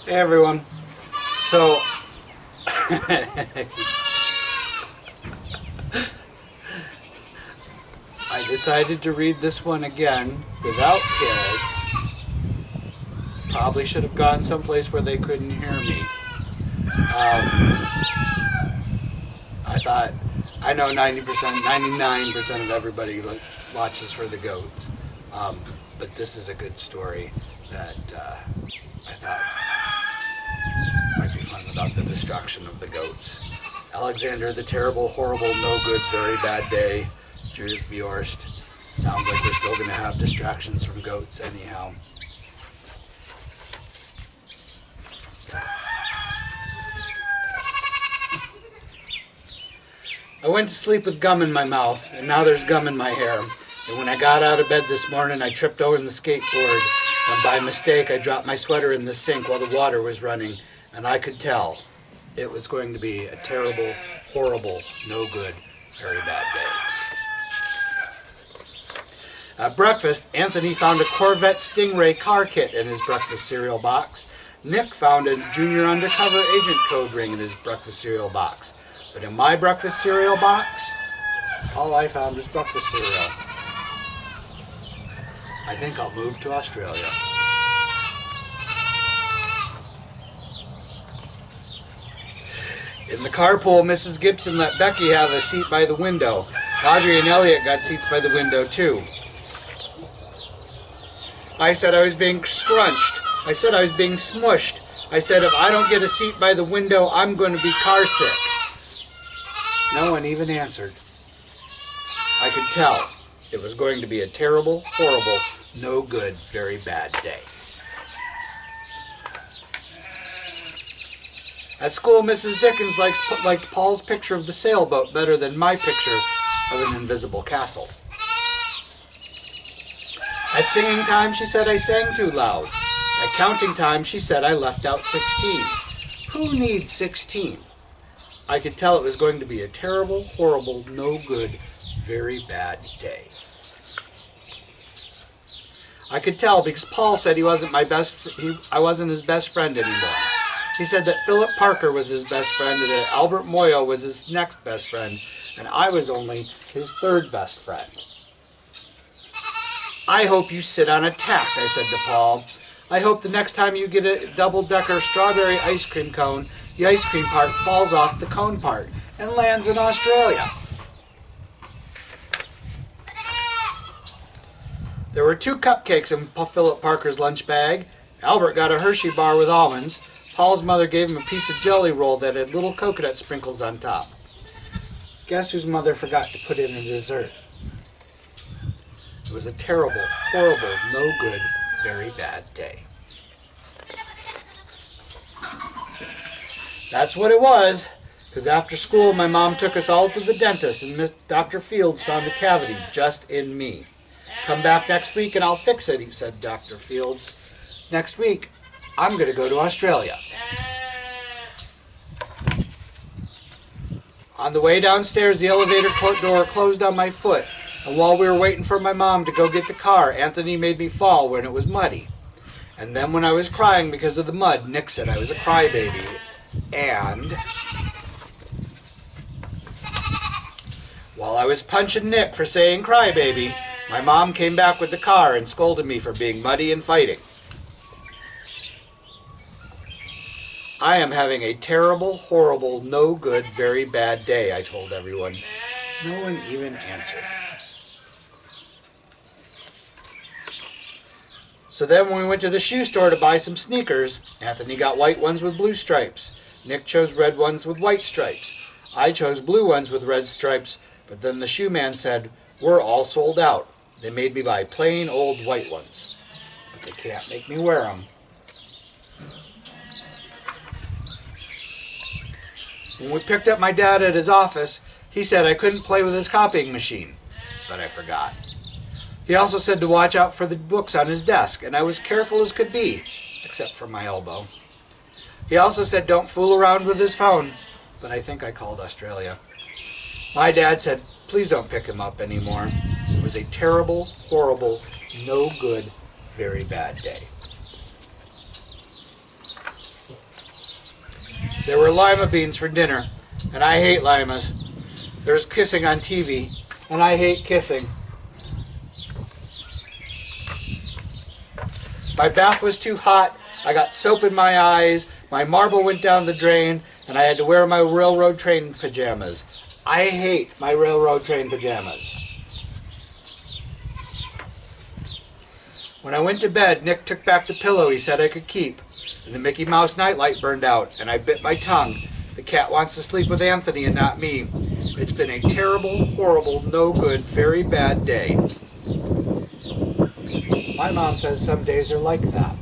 Hey everyone. So I decided to read this one again without kids. Probably should have gone someplace where they couldn't hear me. I thought, I know 90%, 99% of everybody watches for the goats, but this is a good story that I thought might be fun about the destruction of the goats. Alexander the Terrible, Horrible, No Good, Very Bad Day, Judith Viorst. Sounds like we're still going to have distractions from goats anyhow. I went to sleep with gum in my mouth, and now there's gum in my hair. And when I got out of bed this morning, I tripped over the skateboard, and by mistake I dropped my sweater in the sink while the water was running, and I could tell it was going to be a terrible, horrible, no good, very bad day. At breakfast, Anthony found a Corvette Stingray car kit in his breakfast cereal box. Nick found a junior undercover agent code ring in his breakfast cereal box. But in my breakfast cereal box, all I found was breakfast cereal. I think I'll move to Australia. In the carpool, Mrs. Gibson let Becky have a seat by the window. Audrey and Elliot got seats by the window too. I said I was being scrunched. I said I was being smushed. I said if I don't get a seat by the window, I'm going to be car sick. No one even answered. I could tell it was going to be a terrible, horrible, no good, very bad day. At school, Mrs. Dickens liked Paul's picture of the sailboat better than my picture of an invisible castle. At singing time, she said I sang too loud. At counting time, she said I left out 16. Who needs 16? I could tell it was going to be a terrible, horrible, no good, very bad day. I could tell because Paul said I wasn't his best friend anymore. He said that Philip Parker was his best friend and that Albert Moyo was his next best friend, and I was only his third best friend. I hope you sit on a tack, I said to Paul. I hope the next time you get a double-decker strawberry ice cream cone, the ice cream part falls off the cone part and lands in Australia. There were 2 cupcakes in Philip Parker's lunch bag. Albert got a Hershey bar with almonds. Paul's mother gave him a piece of jelly roll that had little coconut sprinkles on top. Guess whose mother forgot to put in a dessert? It was a terrible, horrible, no good, very bad day. That's what it was, because after school my mom took us all to the dentist and Dr. Fields found a cavity just in me. Come back next week and I'll fix it, he said, Dr. Fields. Next week, I'm going to go to Australia. On the way downstairs, the elevator door closed on my foot, and while we were waiting for my mom to go get the car, Anthony made me fall when it was muddy. And then when I was crying because of the mud, Nick said I was a crybaby. And while I was punching Nick for saying crybaby, my mom came back with the car and scolded me for being muddy and fighting. I am having a terrible, horrible, no good, very bad day, I told everyone. No one even answered. So then when we went to the shoe store to buy some sneakers, Anthony got white ones with blue stripes. Nick chose red ones with white stripes. I chose blue ones with red stripes, but then the shoe man said, we're all sold out. They made me buy plain old white ones, but they can't make me wear them. When we picked up my dad at his office, he said I couldn't play with his copying machine, but I forgot. He also said to watch out for the books on his desk, and I was careful as could be, except for my elbow. He also said don't fool around with his phone, but I think I called Australia. My dad said, please don't pick him up anymore. It was a terrible, horrible, no good, very bad day. There were lima beans for dinner, and I hate limas. There was kissing on TV, and I hate kissing. My bath was too hot, I got soap in my eyes, my marble went down the drain, and I had to wear my railroad train pajamas. I hate my railroad train pajamas. When I went to bed, Nick took back the pillow he said I could keep, and the Mickey Mouse nightlight burned out, and I bit my tongue. The cat wants to sleep with Anthony and not me. It's been a terrible, horrible, no good, very bad day. My mom says some days are like that.